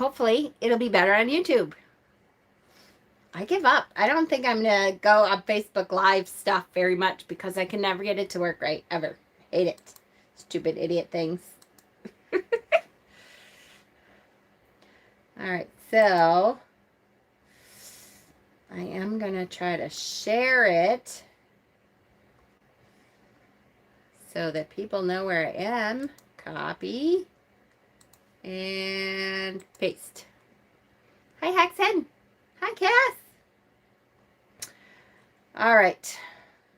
hopefully it'll be better on YouTube. I give up. I don't think I'm going to go on Facebook Live stuff very much because I can never get it to work right, ever. Hate it. Stupid idiot things. All right, so I am going to try to share it so that people know where I am. Copy and paste. Hi, Hexen. Hi, Cass. All right,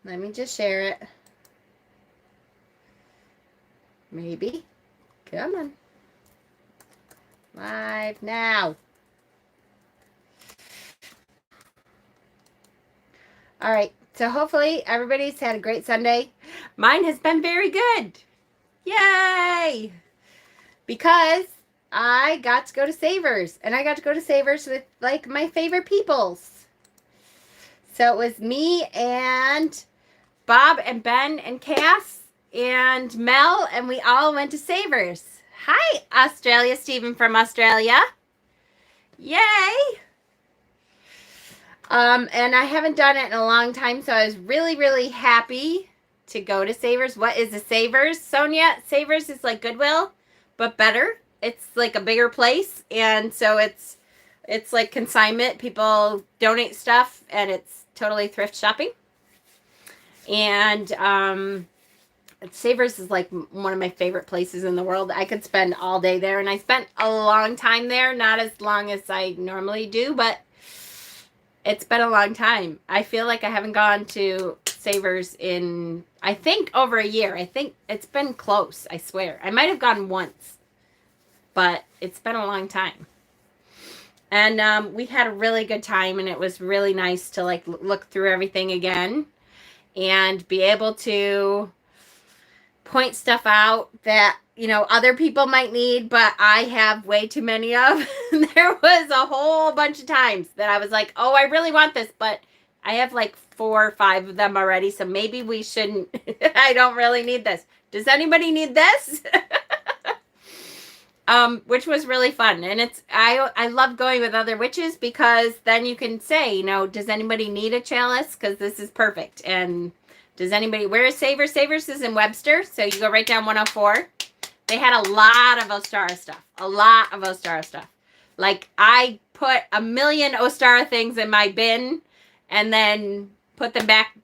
let me just share it. Maybe. Come on. Live now. All right, so hopefully everybody's had a great Sunday. Mine has been very good. Yay! Because I got to go to Savers, and I got to go to Savers with like my favorite peoples. So it was me and Bob and Ben and Cass and Mel, and we all went to Savers. Hi, Australia, Stephen from Australia. Yay! And I haven't done it in a long time, so I was really, really happy to go to Savers. What is a Savers, Sonia? Savers is like Goodwill, but better. It's like a bigger place, and so it's like consignment. People donate stuff, and it's totally thrift shopping. And Savers is like one of my favorite places in the world. I could spend all day there, and I spent a long time there, not as long as I normally do, but it's been a long time. I feel like I haven't gone to Savers in, I think, over a year. I think it's been close, I swear. I might have gone once, but it's been a long time. And we had a really good time, and it was really nice to like look through everything again and be able to point stuff out that, you know, other people might need, but I have way too many of. There was a whole bunch of times that I was like, oh, I really want this, but I have like 4 or 5 of them already, so maybe we shouldn't. I don't really need this. Does anybody need this? Which was really fun. And it's, I love going with other witches because then you can say, you know, does anybody need a chalice? Because this is perfect. And does anybody, where is Savers? Savers is in Webster. So you go right down 104. They had a lot of Ostara stuff. A lot of Ostara stuff. Like I put 1 million Ostara things in my bin and then put them back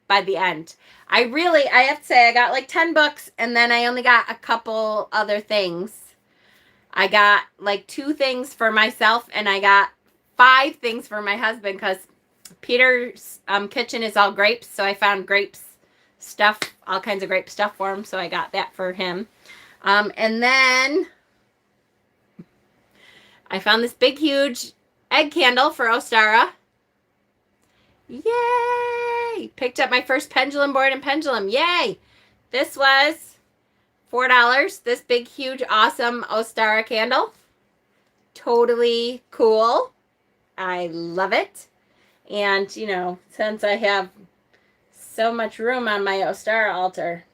by the end. I have to say I got like 10 books and then I only got a couple other things. I got like 2 things for myself and I got 5 things for my husband because Peter's kitchen is all grapes. So I found grapes stuff, all kinds of grape stuff for him. So I got that for him. And then I found this big, huge egg candle for Ostara. Yay! Picked up my first pendulum board and pendulum. Yay! This was $4. This big, huge, awesome Ostara candle. Totally cool. I love it. And, you know, since I have so much room on my Ostara altar.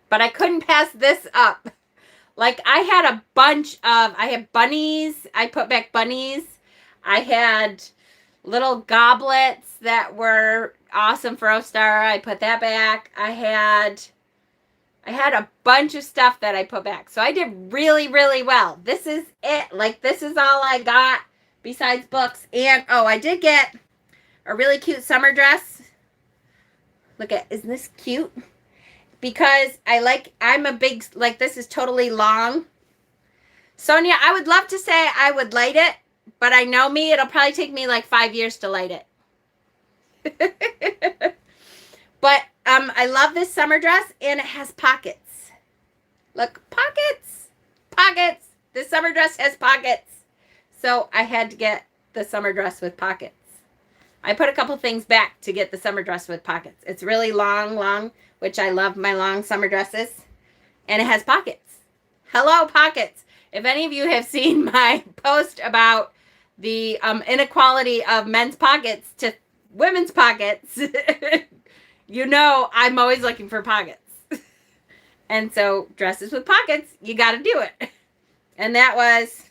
But I couldn't pass this up. Like, I had I had bunnies. I put back bunnies. I had little goblets that were awesome for Ostara. I put that back. I had a bunch of stuff that I put back. So I did really, really well. This is it. Like, this is all I got besides books. And, oh, I did get a really cute summer dress. Look at, isn't this cute? Because I'm a big, like, this is totally long. Sonia, I would love to say I would light it, but I know me, it'll probably take me like 5 years to light it. But I love this summer dress, and it has pockets. Look, pockets, pockets. This summer dress has pockets. So I had to get the summer dress with pockets. I put a couple things back to get the summer dress with pockets. It's really long, which I love my long summer dresses. And it has pockets. Hello, pockets. If any of you have seen my post about the inequality of men's pockets to women's pockets, you know I'm always looking for pockets. And so dresses with pockets, you got to do it. And that was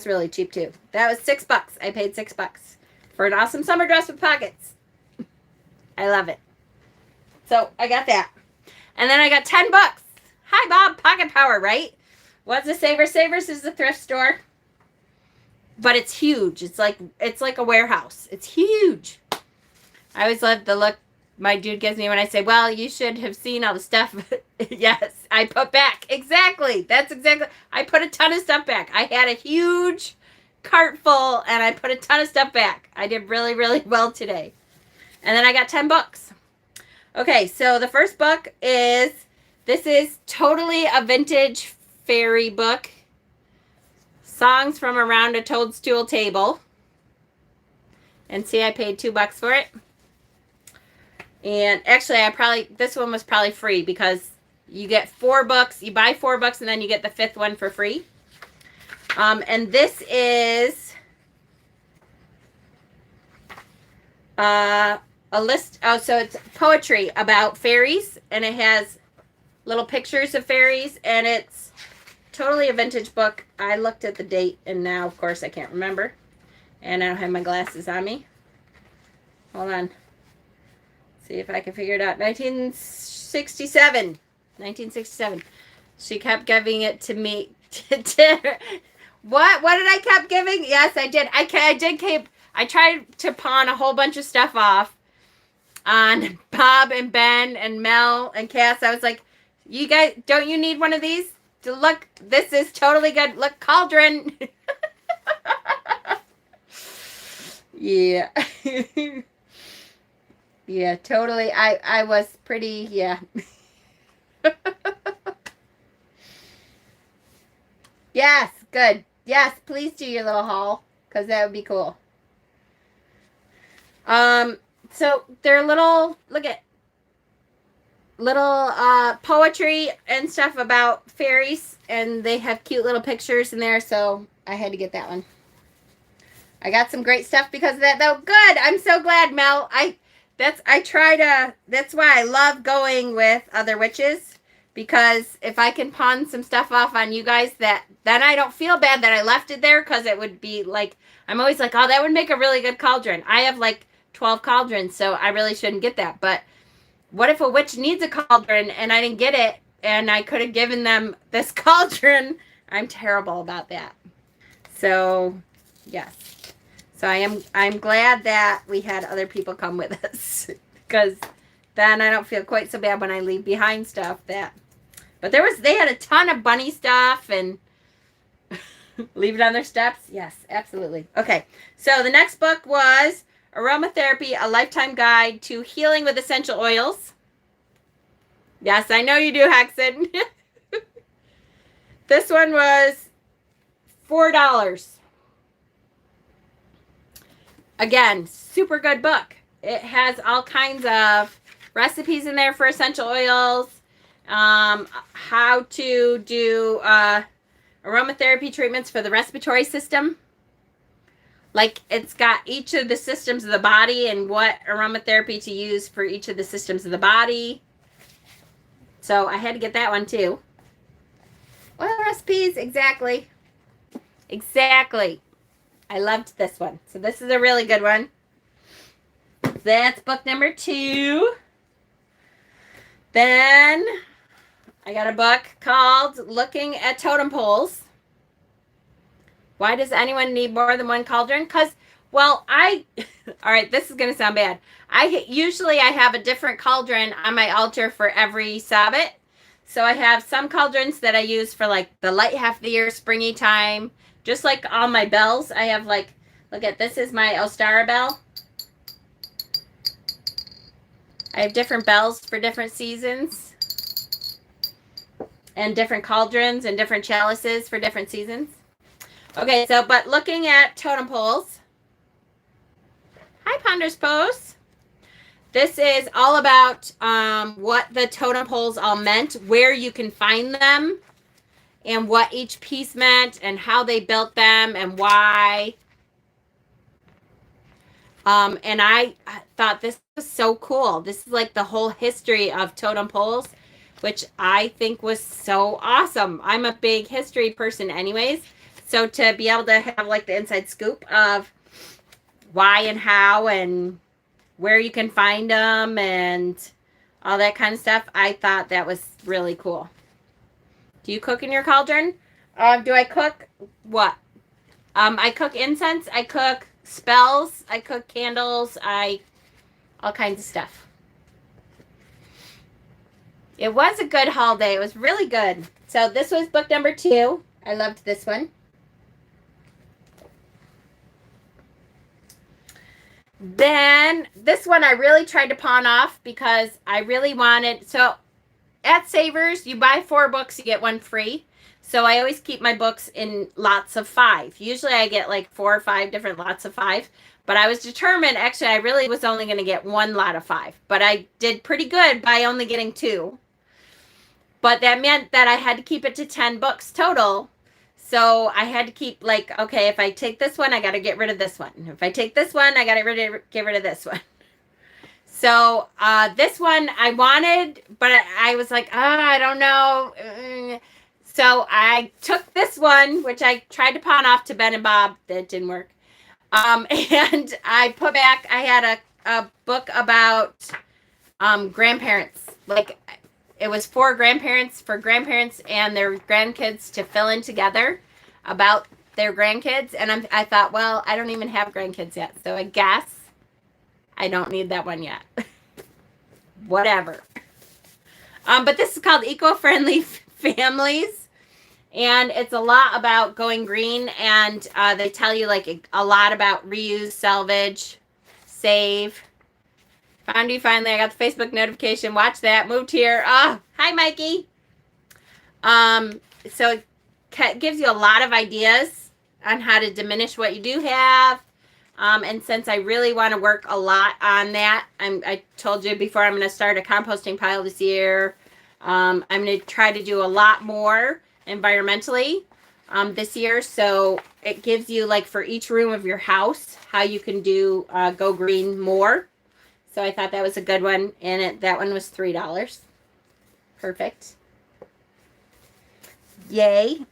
really cheap too. That was $6. I paid $6 for an awesome summer dress with pockets. I love it. So I got that. And then I got $10. Hi, Bob. Pocket Power, right? What's a Savers? Savers is the thrift store. But it's huge. It's like a warehouse. It's huge. I always love the look my dude gives me when I say, well, you should have seen all the stuff. Yes, I put back. Exactly. That's exactly. I put a ton of stuff back. I had a huge cart full, and I put a ton of stuff back. I did really, really well today. And then I got 10 books. Okay, so the first book is, this is totally a vintage fairy book. Songs from Around a Toadstool Table. And see, I paid $2 for it. And actually, this one was probably free because you get 4 books. You buy 4 books and then you get the 5th one for free. And this is a list. Oh, so it's poetry about fairies, and it has little pictures of fairies, and it's totally a vintage book. I looked at the date, and now, of course, I can't remember. And I don't have my glasses on me. Hold on. See if I can figure it out. 1967. 1967. She kept giving it to me. What? What did I keep giving? Yes, I did. I tried to pawn a whole bunch of stuff off on Bob and Ben and Mel and Cass. I was like, you guys, don't you need one of these? To look, this is totally good. Look, cauldron. Yeah. Yeah, totally. I was pretty, yeah. Yes, good. Yes, please do your little haul, because that would be cool. So they're little, look at, little poetry and stuff about fairies, and they have cute little pictures in there, so I had to get that one. I got some great stuff because of that, though. Good. I'm so glad, Mel. That's why I love going with other witches, because if I can pawn some stuff off on you guys, then I don't feel bad that I left it there, because it would be like, I'm always like, oh, that would make a really good cauldron. I have like 12 cauldrons, so I really shouldn't get that. But what if a witch needs a cauldron and I didn't get it, and I could have given them this cauldron? I'm terrible about that. So, yes. So I'm glad that we had other people come with us, because then I don't feel quite so bad when I leave behind stuff but they had a ton of bunny stuff, and leave it on their steps. Yes, absolutely. Okay. So the next book was Aromatherapy, a Lifetime Guide to Healing with Essential Oils. Yes, I know you do, Hexen. This one was $4. Again, super good book. It has all kinds of recipes in there for essential oils, how to do aromatherapy treatments for the respiratory system. Like, it's got each of the systems of the body and what aromatherapy to use for each of the systems of the body. So I had to get that one too. Oil recipes, exactly. Exactly. I loved this one. So this is a really good one. That's book number 2. Then I got a book called Looking at Totem Poles. Why does anyone need more than one cauldron? Because, well, all right, this is going to sound bad. Usually I have a different cauldron on my altar for every Sabbath. So I have some cauldrons that I use for like the light half of the year, springy time. Just like all my bells, I have like, look at, this is my Ostara bell. I have different bells for different seasons. And different cauldrons and different chalices for different seasons. Okay, so, but looking at totem poles. Hi, Ponders Post. This is all about what the totem poles all meant, where you can find them, and what each piece meant, and how they built them, and why. And I thought this was so cool. This is like the whole history of totem poles, which I think was so awesome. I'm a big history person anyways. So to be able to have like the inside scoop of why and how and where you can find them and all that kind of stuff, I thought that was really cool. Do you cook in your cauldron? Do I cook what? I cook incense, I cook spells, I cook candles, all kinds of stuff. It was a good haul day. It was really good. So this was book number 2. I loved this one. Then this one I really tried to pawn off because I really wanted, so at Savers, you buy 4 books, you get 1 free. So I always keep my books in lots of 5. Usually I get like 4 or 5 different lots of 5. But I was determined, actually, I really was only going to get 1 lot of 5. But I did pretty good by only getting 2. But that meant that I had to keep it to 10 books total. So I had to keep like, okay, if I take this one, I got to get rid of this one. If I take this one, I got to get rid of this one. So this one I wanted, but I was like, I don't know. So I took this one, which I tried to pawn off to Ben and Bob. That didn't work. And I put back, I had a book about grandparents. Like, it was for grandparents and their grandkids to fill in together about their grandkids. And I thought, well, I don't even have grandkids yet. So I guess I don't need that one yet. Whatever. But this is called Eco-Friendly Families. And it's a lot about going green, and they tell you like a lot about reuse, salvage, save. Found you finally. I got the Facebook notification. Watch that. Moved here. Oh, hi, Mikey. So it gives you a lot of ideas on how to diminish what you do have. And since I really want to work a lot on that, I told you before I'm going to start a composting pile this year. I'm going to try to do a lot more environmentally this year. So it gives you like for each room of your house how you can do go green more. So I thought that was a good one. And that one was $3. Perfect. Yay.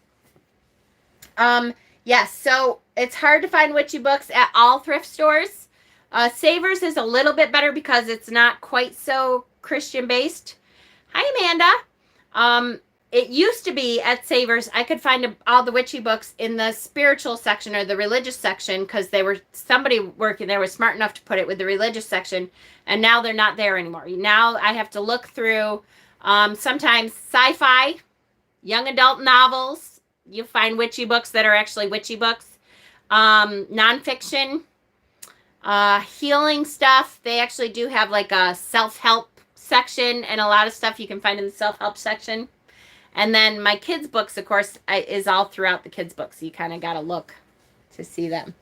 Yes, so it's hard to find witchy books at all thrift stores. Savers is a little bit better because it's not quite so Christian based. Hi, Amanda. It used to be at Savers, I could find all the witchy books in the spiritual section or the religious section because somebody working there was smart enough to put it with the religious section, and now they're not there anymore. Now I have to look through sometimes sci-fi, young adult novels. You'll find witchy books that are actually witchy books. Nonfiction, healing stuff. They actually do have like a self-help section and a lot of stuff you can find in the self-help section. And then my kids' books, of course, is all throughout the kids' books. So you kind of got to look to see them.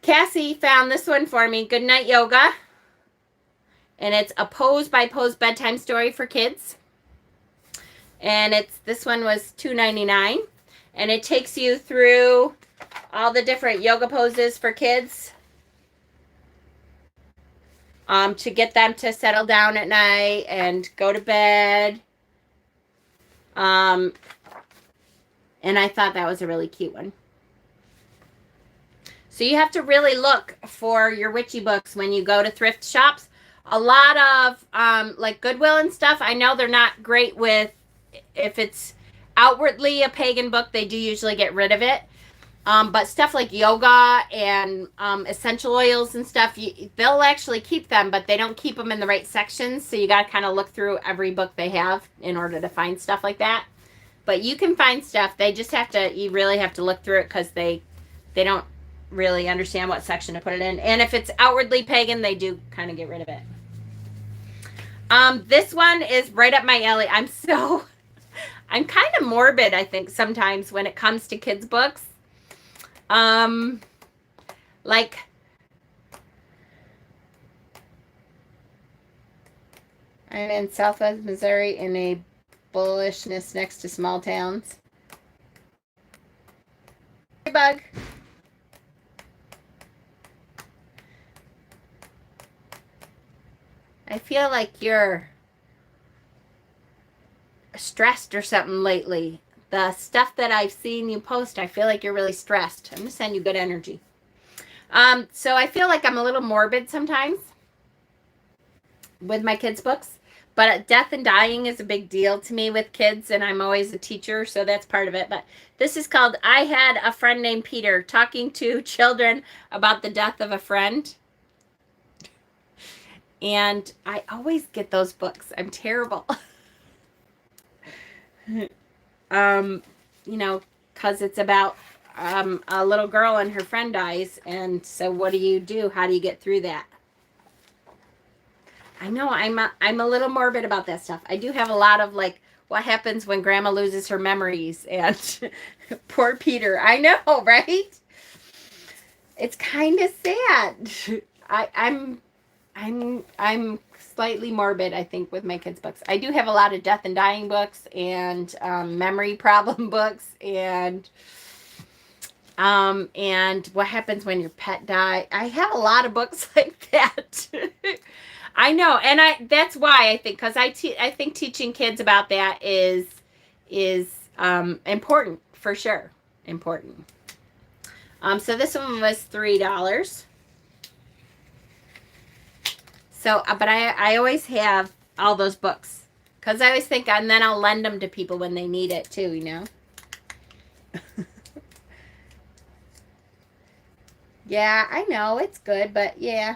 Cassie found this one for me, Goodnight Yoga. And it's a pose by pose bedtime story for kids. And this one was $2.99. And it takes you through all the different yoga poses for kids. To get them to settle down at night and go to bed. And I thought that was a really cute one. So you have to really look for your witchy books when you go to thrift shops. A lot of like Goodwill and stuff, I know they're not great with, if it's outwardly a pagan book, they do usually get rid of it. But stuff like yoga and essential oils and stuff, they'll actually keep them, but they don't keep them in the right sections. So you got to kind of look through every book they have in order to find stuff like that. But you can find stuff. They just you really have to look through it because they don't really understand what section to put it in. And if it's outwardly pagan, they do kind of get rid of it. This one is right up my alley. I'm kind of morbid, I think, sometimes when it comes to kids' books. Like I'm in Southwest Missouri in a bullishness next to small towns. Hey, bug. I feel like you're stressed or something lately. The stuff that I've seen you post, I feel like you're really stressed. I'm going to send you good energy. So I feel like I'm a little morbid sometimes with my kids' books, but death and dying is a big deal to me with kids, and I'm always a teacher, so that's part of it. But this is called I Had a Friend Named Peter, talking to children about the death of a friend. And I always get those books. I'm terrible. You know, because it's about a little girl and her friend dies, and so what do you do? How do you get through that? I know I'm a little morbid about that stuff. I do have a lot of like what happens when grandma loses her memories and poor Peter. I know, right? It's kind of sad. I'm slightly morbid, I think, with my kids' books. I do have a lot of death and dying books and memory problem books and what happens when your pet dies. I have a lot of books like that. I know, and that's why I think, because I think teaching kids about that is important for sure. Important. So this one was $3. So, but I always have all those books because I always think, and then I'll lend them to people when they need it too, you know. Yeah, I know it's good, but yeah.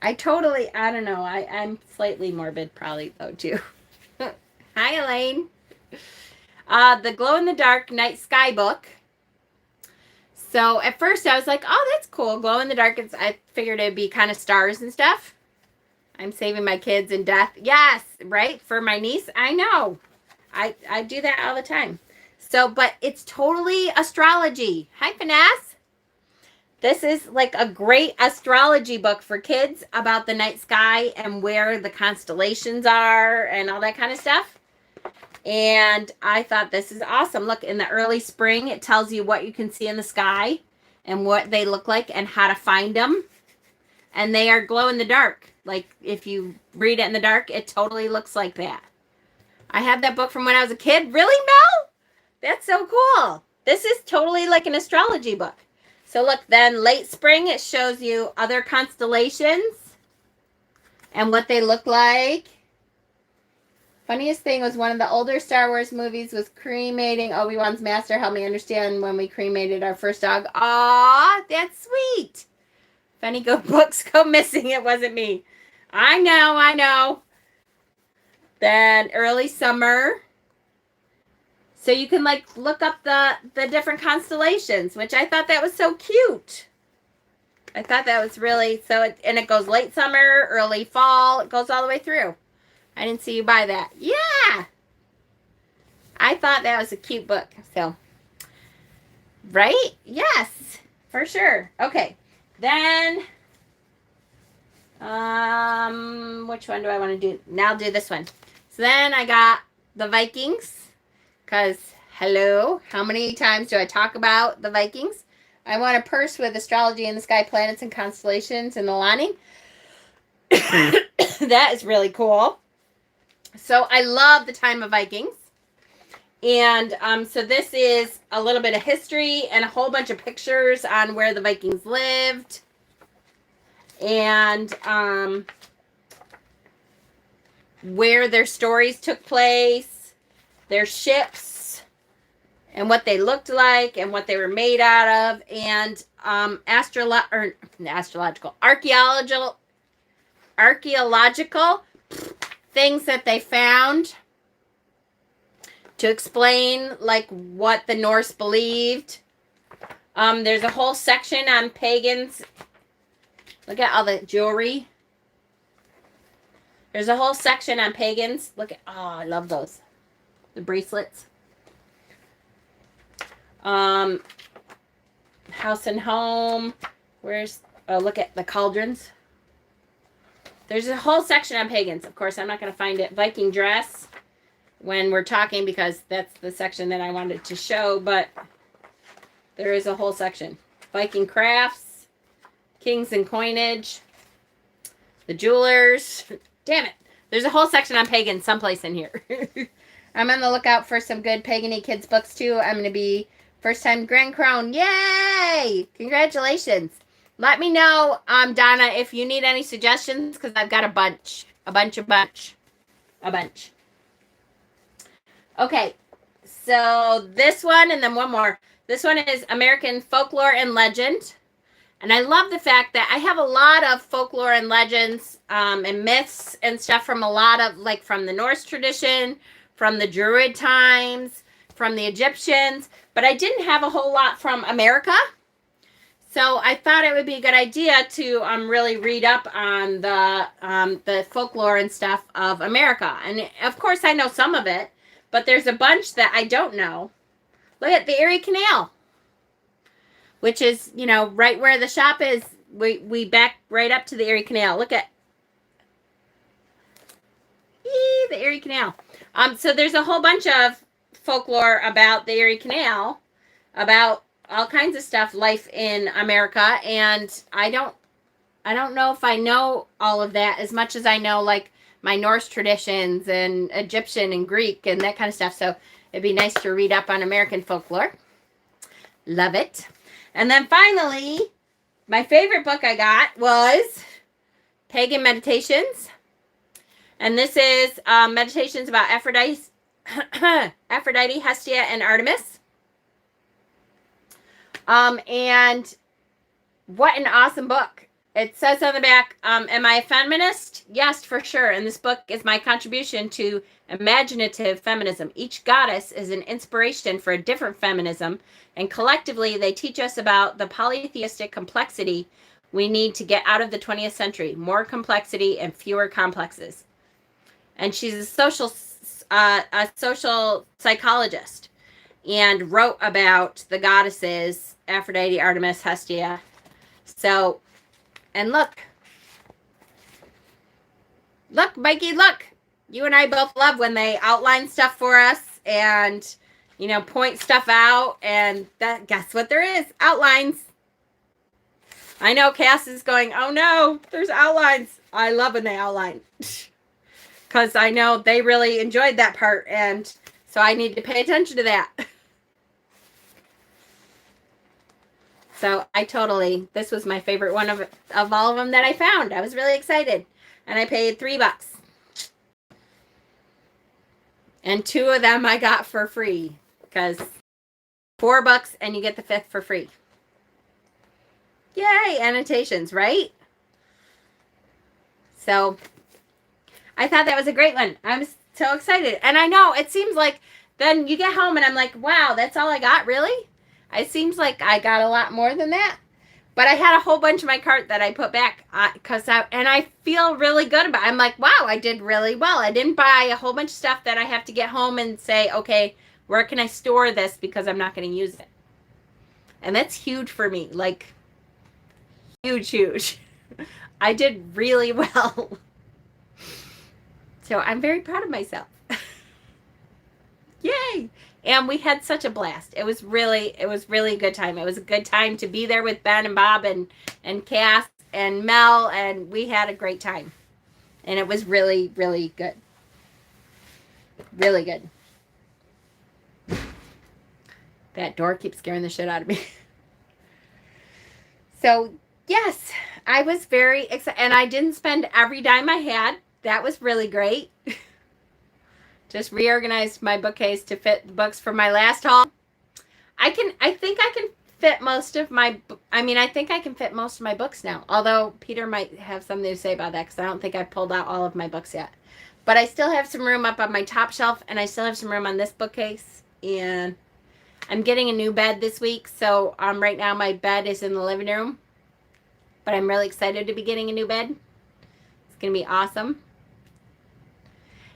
I don't know. I'm slightly morbid probably though too. Hi, Elaine. The glow in the dark night sky book. So at first I was like, oh, that's cool. Glow in the dark. I figured it'd be kind of stars and stuff. I'm saving my kids in death. Yes, right? For my niece. I know. I do that all the time. So, but it's totally astrology. Hi, Finesse. This is like a great astrology book for kids about the night sky and where the constellations are and all that kind of stuff. And I thought this is awesome. Look, in the early spring, it tells you what you can see in the sky and what they look like and how to find them. And they are glow in the dark. Like if you read it in the dark, it totally looks like that. I have that book from when I was a kid. Really, Mel? That's so cool. This is totally like an astrology book. So look, then late spring, it shows you other constellations and what they look like. Funniest thing was one of the older Star Wars movies was cremating Obi-Wan's master. Helped me understand when we cremated our first dog. Aw, that's sweet. Funny go books go missing. It wasn't me. I know. Then early summer. So you can like look up the different constellations, which I thought that was so cute. I thought that was really so. And it goes late summer, early fall. It goes all the way through. I didn't see you buy that. Yeah, I thought that was a cute book. So, right? Yes, for sure. Okay, then which one do I want to do? Now I'll do this one. So then I got the Vikings. Because, hello, how many times do I talk about the Vikings? I want a purse with astrology in the sky, planets, and constellations in the lining. That is really cool. So I love the time of Vikings. And so this is a little bit of history and a whole bunch of pictures on where the Vikings lived. And where their stories took place. Their ships and what they looked like and what they were made out of, and archaeological things that they found to explain like what the Norse believed. There's a whole section on pagans. Look at all the jewelry. There's a whole section on pagans. Look at, oh, I love those. The bracelets. House and home. Look at the cauldrons. There's a whole section on pagans. Of course, I'm not going to find it. Viking dress when we're talking because that's the section that I wanted to show, but there is a whole section. Viking crafts, kings and coinage. the jewelers. Damn it. There's a whole section on pagan someplace in here. I'm on the lookout for some good pagan-y kids books too. I'm going to be first time Grand Crown. Yay! Congratulations. Let me know, Donna, if you need any suggestions, because I've got a bunch. A bunch. Okay, so this one and then one more. This one is American Folklore and Legend. And I love the fact that I have a lot of folklore and legends and myths and stuff from a lot of, like, from the Norse tradition, from the Druid times, from the Egyptians, but I didn't have a whole lot from America. So I thought it would be a good idea to really read up on the folklore and stuff of America. And of course I know some of it, but there's a bunch that I don't know. Look at the Erie Canal, which is, you know, right where the shop is. We back right up to the Erie Canal. Look at the Erie Canal. So there's a whole bunch of folklore about the Erie Canal, about all kinds of stuff, life in America, and I don't know if I know all of that as much as I know, like, my Norse traditions and Egyptian and Greek and that kind of stuff. So it'd be nice to read up on American folklore. Love it. And then finally, my favorite book I got was Pagan Meditations. And this is meditations about Aphrodite, Hestia, and Artemis. And what an awesome book. It says on the back, am I a feminist? Yes, for sure. And this book is my contribution to imaginative feminism. Each goddess is an inspiration for a different feminism, and collectively they teach us about the polytheistic complexity we need to get out of the 20th century. More complexity and fewer complexes. And she's a social psychologist and wrote about the goddesses, Aphrodite, Artemis, Hestia. So, and look, Mikey, look. You and I both love when they outline stuff for us and, you know, point stuff out. And that, guess what there is? Outlines. I know Cass is going, oh no, there's outlines. I love when they outline. Because I know they really enjoyed that part. And so I need to pay attention to that. So this was my favorite one of all of them that I found. I was really excited. And I paid $3. And 2 of them I got for free. Because $4 and you get the 5th for free. Yay, annotations, right? So I thought that was a great one. I was so excited. And I know it seems like then you get home and I'm like, wow, that's all I got, really? It seems like I got a lot more than that. But I had a whole bunch in my cart that I put back and I feel really good about it. I'm like, wow, I did really well. I didn't buy a whole bunch of stuff that I have to get home and say, okay, where can I store this because I'm not going to use it. And that's huge for me. Like, huge. I did really well. So I'm very proud of myself. Yay! And we had such a blast. It was really a good time. It was a good time to be there with Ben and Bob and Cass and Mel, and we had a great time. And it was really, really good. Really good. That door keeps scaring the shit out of me. So, yes, I was very excited. And I didn't spend every dime I had. That was really great. Just reorganized my bookcase to fit the books from my last haul. I think I can fit most of my books now. Although Peter might have something to say about that because I don't think I've pulled out all of my books yet. But I still have some room up on my top shelf and I still have some room on this bookcase. And I'm getting a new bed this week. So right now my bed is in the living room. But I'm really excited to be getting a new bed. It's going to be awesome.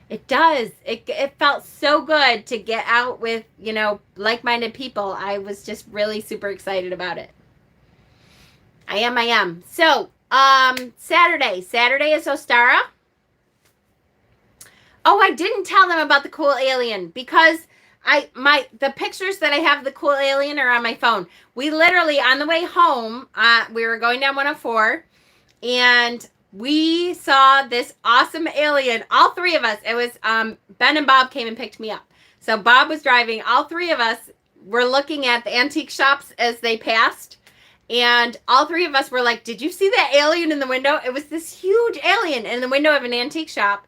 It does. It felt so good to get out with, you know, like-minded people. I was just really super excited about it. I am. So, Saturday is Ostara. Oh, I didn't tell them about the cool alien because the pictures that I have of the cool alien are on my phone. We literally, on the way home, we were going down 104 and we saw this awesome alien. All three of us. It was Ben and Bob came and picked me up. So Bob was driving. All three of us were looking at the antique shops as they passed. And all three of us were like, did you see that alien in the window? It was this huge alien in the window of an antique shop.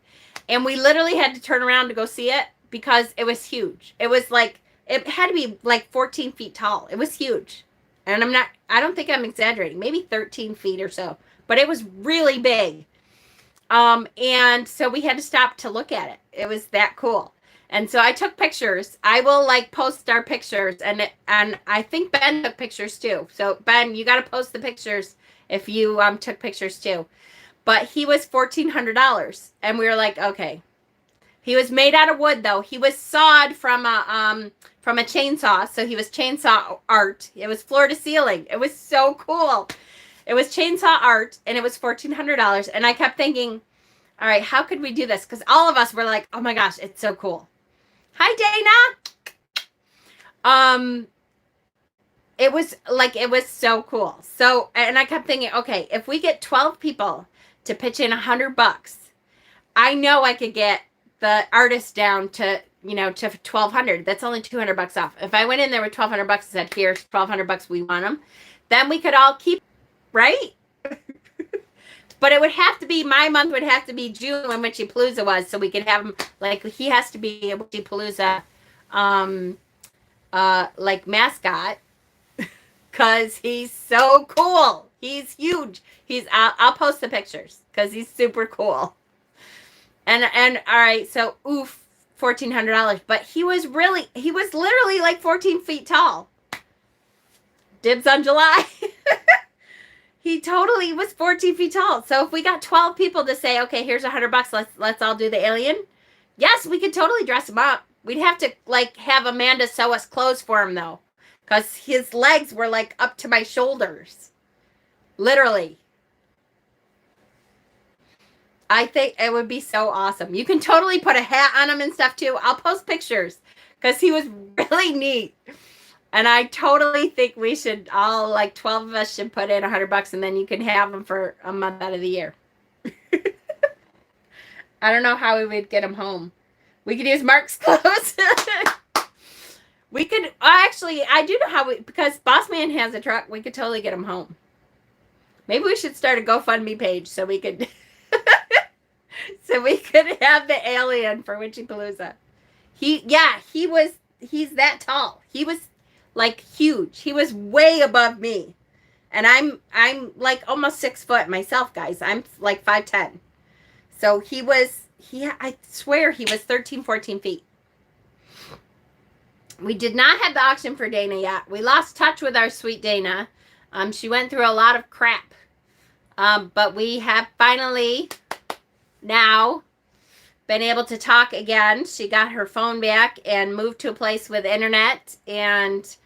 And we literally had to turn around to go see it because it was huge. It was like, it had to be like 14 feet tall. It was huge. And I don't think I'm exaggerating. Maybe 13 feet or so. But it was really big. And so we had to stop to look at it. It was that cool. And so I took pictures. I will like post our pictures, and I think Ben took pictures too. So Ben, you got to post the pictures if you took pictures too. But he was $1,400, and we were like, okay. He was made out of wood though. He was sawed from a chainsaw, so he was chainsaw art. It was floor to ceiling. It was so cool. It was chainsaw art, and it was $1,400. And I kept thinking, all right, how could we do this? Because all of us were like, oh my gosh, it's so cool. Hi, Dana. It was so cool. So, and I kept thinking, okay, if we get 12 people to pitch in $100, I know I could get the artist down to, to $1,200. That's only $200 off. If I went in there with $1,200 and said, here's $1,200, we want them, then we could all keep, right? But it would have to be, my month would have to be June when Wichipalooza was, so we could have him, like, he has to be a Wichipalooza, like, mascot, because he's so cool. He's huge. I'll post the pictures, because he's super cool. And, all right, so, $1,400, but he was literally, like, 14 feet tall. Dibs on July. He totally was 14 feet tall. So if we got 12 people to say, okay, here's $100, let's all do the alien. Yes, we could totally dress him up. We'd have to like have Amanda sew us clothes for him though, because his legs were like up to my shoulders, literally. I think it would be so awesome. You can totally put a hat on him and stuff too. I'll post pictures because he was really neat. And I totally think we should all, like 12 of us should put in $100 and then you can have them for a month out of the year. I don't know how we would get them home. We could use Mark's clothes. We could, actually, I do know how because Boss Man has a truck, we could totally get them home. Maybe we should start a GoFundMe page so we could, so we could have the alien for Wichipalooza. He's that tall. He was like huge. He was way above me. And I'm like almost 6 foot myself, guys. I'm like 5'10". So I swear he was 13, 14 feet. We did not have the auction for Dana yet. We lost touch with our sweet Dana. She went through a lot of crap. But we have finally now been able to talk again. She got her phone back and moved to a place with internet, and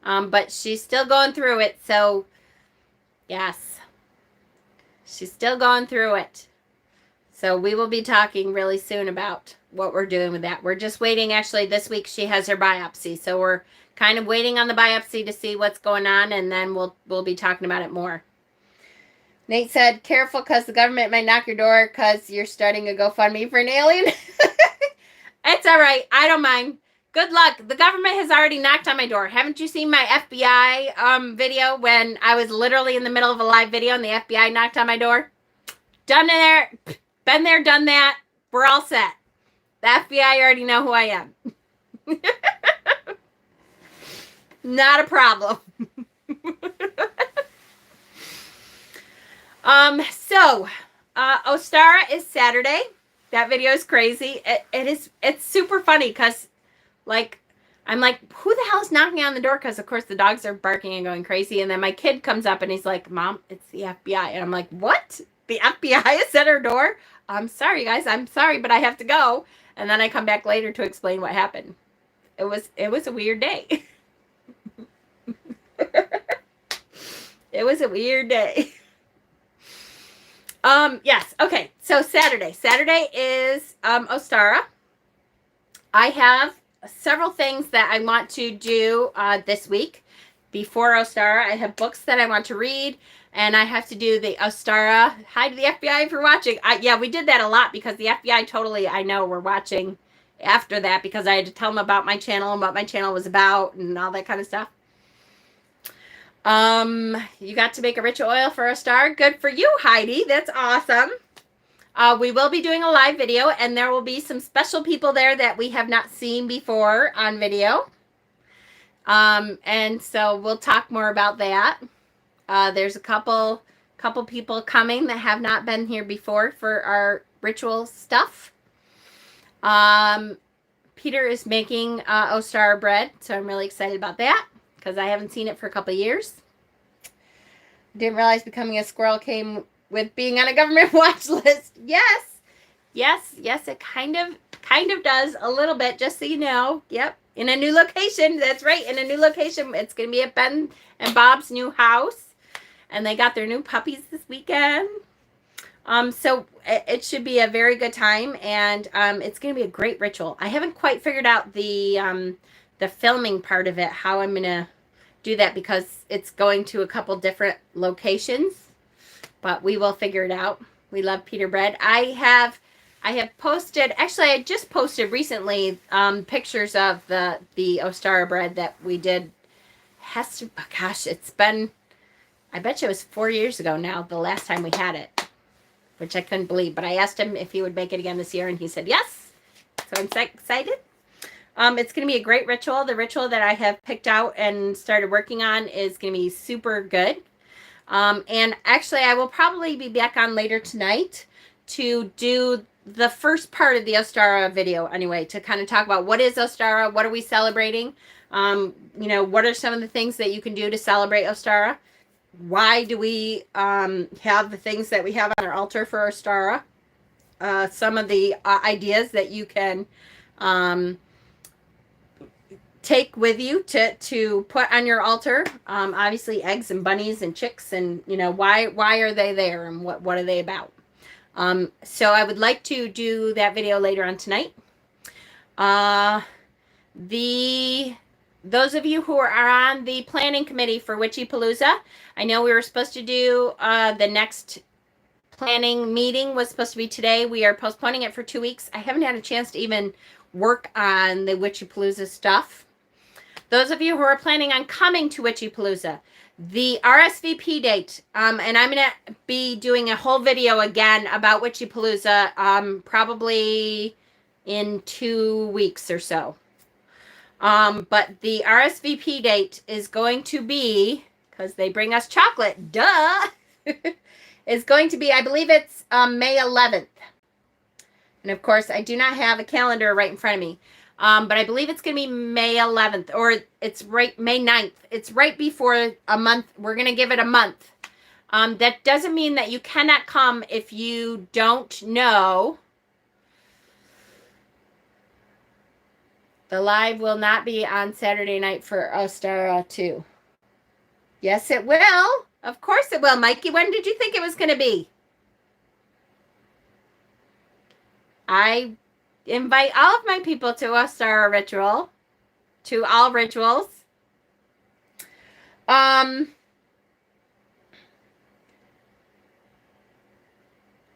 but she's still going through it. So yes, she's still going through it. So we will be talking really soon about what we're doing with that. We're just waiting. Actually, this week she has her biopsy, so we're kind of waiting on the biopsy to see what's going on, and then we'll be talking about it more. Nate said, careful because the government might knock your door because you're starting a GoFundMe for an alien. It's all right. I don't mind. Good luck. The government has already knocked on my door. Haven't you seen my FBI video when I was literally in the middle of a live video and the FBI knocked on my door? Done there. Been there, done that. We're all set. The FBI already know who I am. Not a problem. So Ostara is Saturday. That video is crazy. It's super funny because like I'm like, who the hell is knocking on the door? Because of course the dogs are barking and going crazy, and then my kid comes up and he's like, Mom, it's the FBI. And I'm like, what? The FBI is at our door? I'm sorry, guys. I'm sorry, but I have to go. And then I come back later to explain what happened. It was a weird day. It was a weird day. Yes. Okay. So Saturday is, Ostara. I have several things that I want to do, this week before Ostara. I have books that I want to read, and I have to do the Ostara. Hi to the FBI for watching. Yeah, we did that a lot because the FBI totally, I know, were watching after that because I had to tell them about my channel and what my channel was about and all that kind of stuff. You got to make a ritual oil for Ostara. Good for you, Heidi. That's awesome. We will be doing a live video, and there will be some special people there that we have not seen before on video. And so we'll talk more about that. There's a couple people coming that have not been here before for our ritual stuff. Peter is making Ostara bread, so I'm really excited about that because I haven't seen it for a couple of years. Didn't realize becoming a squirrel came with being on a government watch list. Yes, it kind of does a little bit, just so you know. Yep, in a new location. That's right, in a new location. It's going to be at Ben and Bob's new house, and they got their new puppies this weekend. So it should be a very good time, and it's going to be a great ritual. I haven't quite figured out the filming part of it, how I'm going to do that, because it's going to a couple different locations, but we will figure it out. We love Peter bread. I have posted, actually I just posted recently pictures of the Ostara bread that we did. Gosh, it's been, I bet you it was 4 years ago now, the last time we had it, which I couldn't believe, but I asked him if he would make it again this year, and he said yes. So I'm excited. It's going to be a great ritual. The ritual that I have picked out and started working on is going to be super good. And actually, I will probably be back on later tonight to do the first part of the Ostara video anyway, to kind of talk about what is Ostara, what are we celebrating, what are some of the things that you can do to celebrate Ostara, why do we have the things that we have on our altar for Ostara, some of the ideas that you can take with you to put on your altar. Obviously eggs and bunnies and chicks, and why are they there, and what are they about. So I would like to do that video later on tonight. Those of you who are on the planning committee for Wichipalooza, I know we were supposed to do the next planning meeting was supposed to be today. We are postponing it for 2 weeks. I haven't had a chance to even work on the Wichipalooza stuff. Those of you who are planning on coming to Wichipalooza, the RSVP date, and I'm going to be doing a whole video again about Wichipalooza probably in 2 weeks or so. But the RSVP date is going to be, because they bring us chocolate, duh, is going to be, I believe it's May 11th. And of course, I do not have a calendar right in front of me. But I believe it's going to be May 11th, or it's right May 9th. It's right before a month. We're going to give it a month. That doesn't mean that you cannot come if you don't know. The live will not be on Saturday night for Ostara 2. Yes, it will. Of course it will, Mikey. When did you think it was going to be? I invite all of my people to Ostara ritual, to all rituals. Oh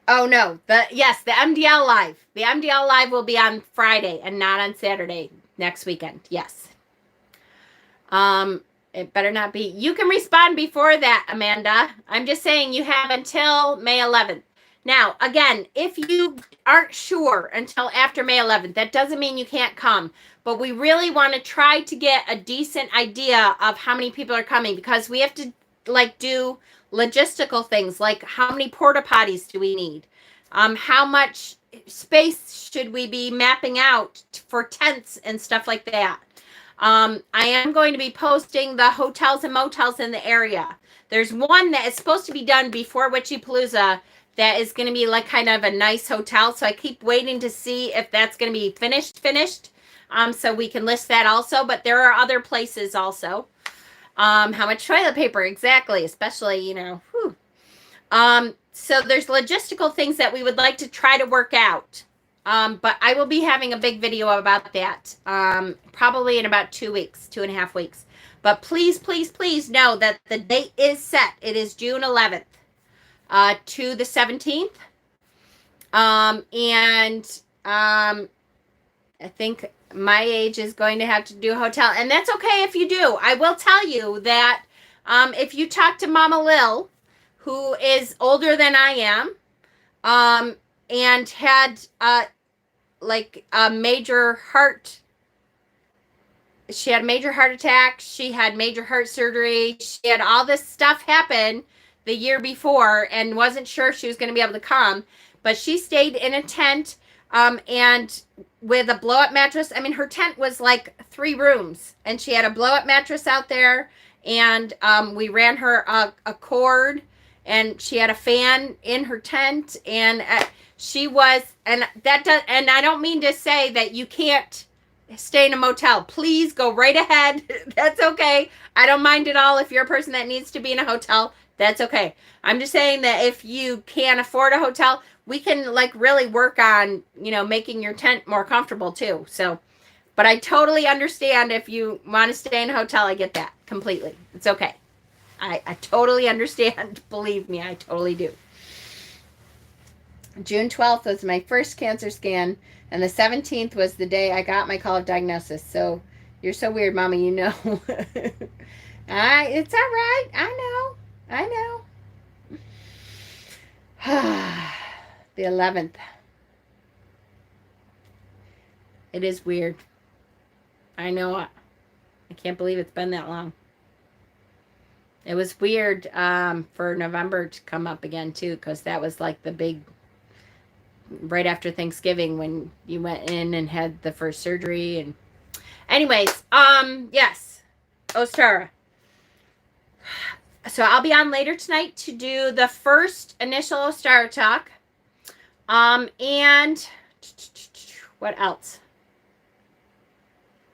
no, the MDL live. The MDL live will be on Friday and not on Saturday next weekend. Yes. It better not be. You can respond before that, Amanda. I'm just saying you have until May 11th. Now, again, if you aren't sure until after May 11th, that doesn't mean you can't come. But we really want to try to get a decent idea of how many people are coming, because we have to do logistical things like how many porta potties do we need? How much space should we be mapping out for tents and stuff like that? I am going to be posting the hotels and motels in the area. There's one that is supposed to be done before Wichipalooza that is going to be like kind of a nice hotel. So I keep waiting to see if that's going to be finished. So we can list that also. But there are other places also. How much toilet paper? Exactly. Especially, So there's logistical things that we would like to try to work out. But I will be having a big video about that, probably in about 2 weeks, 2.5 weeks. But please, please, please know that the date is set. It is June 11th to the 17th. And I think my age is going to have to do a hotel. And that's okay if you do. I will tell you that if you talk to Mama Lil, who is older than I am, and had like a major heart, she had a major heart attack, she had major heart surgery, she had all this stuff happen the year before and wasn't sure she was going to be able to come, but she stayed in a tent and with a blow-up mattress. I mean, her tent was like 3 rooms, and she had a blow-up mattress out there, and we ran her a cord, and she had a fan in her tent, and she was, and that does, and I don't mean to say that you can't stay in a motel. Please go right ahead. That's okay. I don't mind at all if you're a person that needs to be in a hotel. That's okay. I'm just saying that if you can't afford a hotel, we can like really work on, you know, making your tent more comfortable too. So, but I totally understand if you want to stay in a hotel. I get that completely. It's okay. I totally understand. Believe me, I totally do. June 12th was my first cancer scan, and the 17th was the day I got my call of diagnosis. So you're so weird, Mama, you know. It's all right. I know. The 11th. It is weird. I know. I can't believe it's been that long. It was weird for November to come up again, too, because that was like the big, right after Thanksgiving when you went in and had the first surgery. And anyways, yes, Ostara. So I'll be on later tonight to do the first initial Ostara talk. And what else?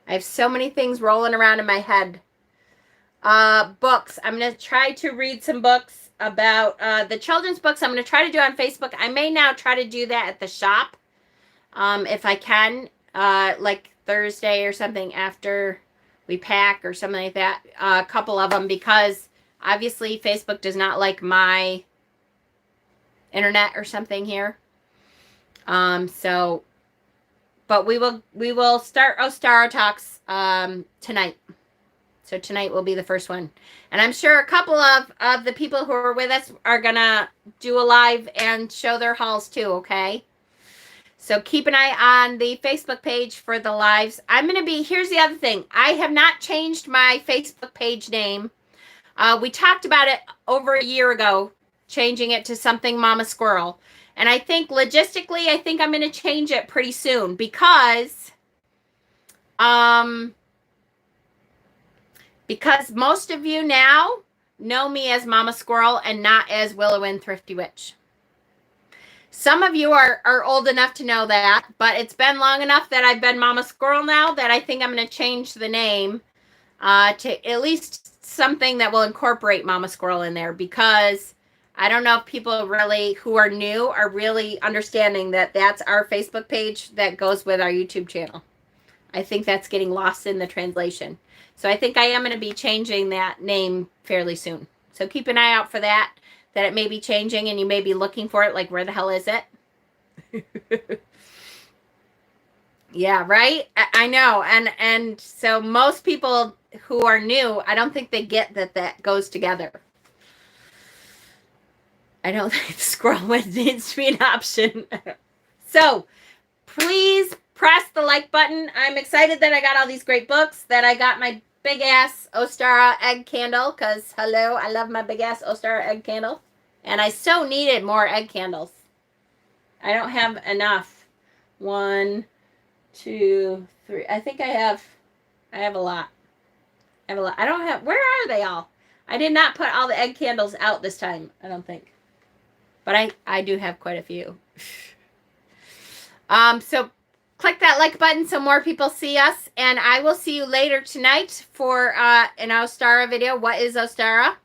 I have so many things rolling around in my head. Books. I'm going to try to read some books about the children's books. I'm going to try to do on Facebook. I may now try to do that at the shop if I can, like Thursday or something after we pack or something like that. A couple of them, because obviously Facebook does not like my internet or something here. So, but we will start Ostara talks tonight. So tonight will be the first one. And I'm sure a couple of the people who are with us are going to do a live and show their hauls too, okay? So keep an eye on the Facebook page for the lives. I'm going to be, here's the other thing. I have not changed my Facebook page name. We talked about it over a year ago, changing it to something Mama Squirrel. And I think logistically, I think I'm going to change it pretty soon because most of you now know me as Mama Squirrel and not as Willow and Thrifty Witch. Some of you are old enough to know that, but it's been long enough that I've been Mama Squirrel now that I think I'm going to change the name to at least something that will incorporate Mama Squirrel in there, because I don't know if people really who are new are really understanding that that's our Facebook page that goes with our YouTube channel. I think that's getting lost in the translation. So I think I am going to be changing that name fairly soon. So keep an eye out for that it may be changing and you may be looking for it, like, where the hell is it? Yeah, right? I know. And so most people who are new, I don't think they get that goes together. I don't think the squirrel needs to be an option. So please press the like button. I'm excited that I got all these great books, that I got my big ass Ostara egg candle, because hello, I love my big ass Ostara egg candle. And I so needed more egg candles. I don't have enough. 1, 2, 3. I think I have a lot. I don't have, where are they all? I did not put all the egg candles out this time, I don't think. But I do have quite a few. So click that like button so more people see us. And I will see you later tonight for an Ostara video. What is Ostara?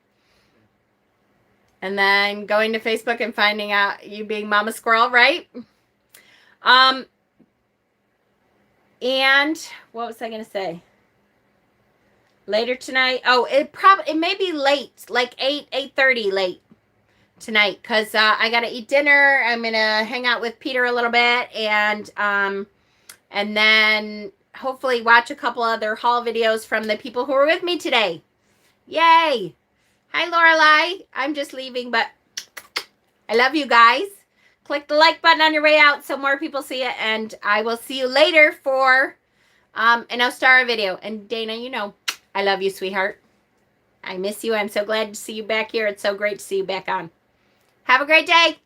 And then going to Facebook and finding out you being Mama Squirrel, right? And what was I going to say? Later tonight. Oh, it may be late, like 8:30 late tonight, because I gotta eat dinner. I'm gonna hang out with Peter a little bit, and then hopefully watch a couple other haul videos from the people who were with me today. Yay! Hi, Lorelai. I'm just leaving, but I love you guys. Click the like button on your way out so more people see it, and I will see you later for an Ostara video. And Dana, you know, I love you, sweetheart. I miss you. I'm so glad to see you back here. It's so great to see you back on. Have a great day.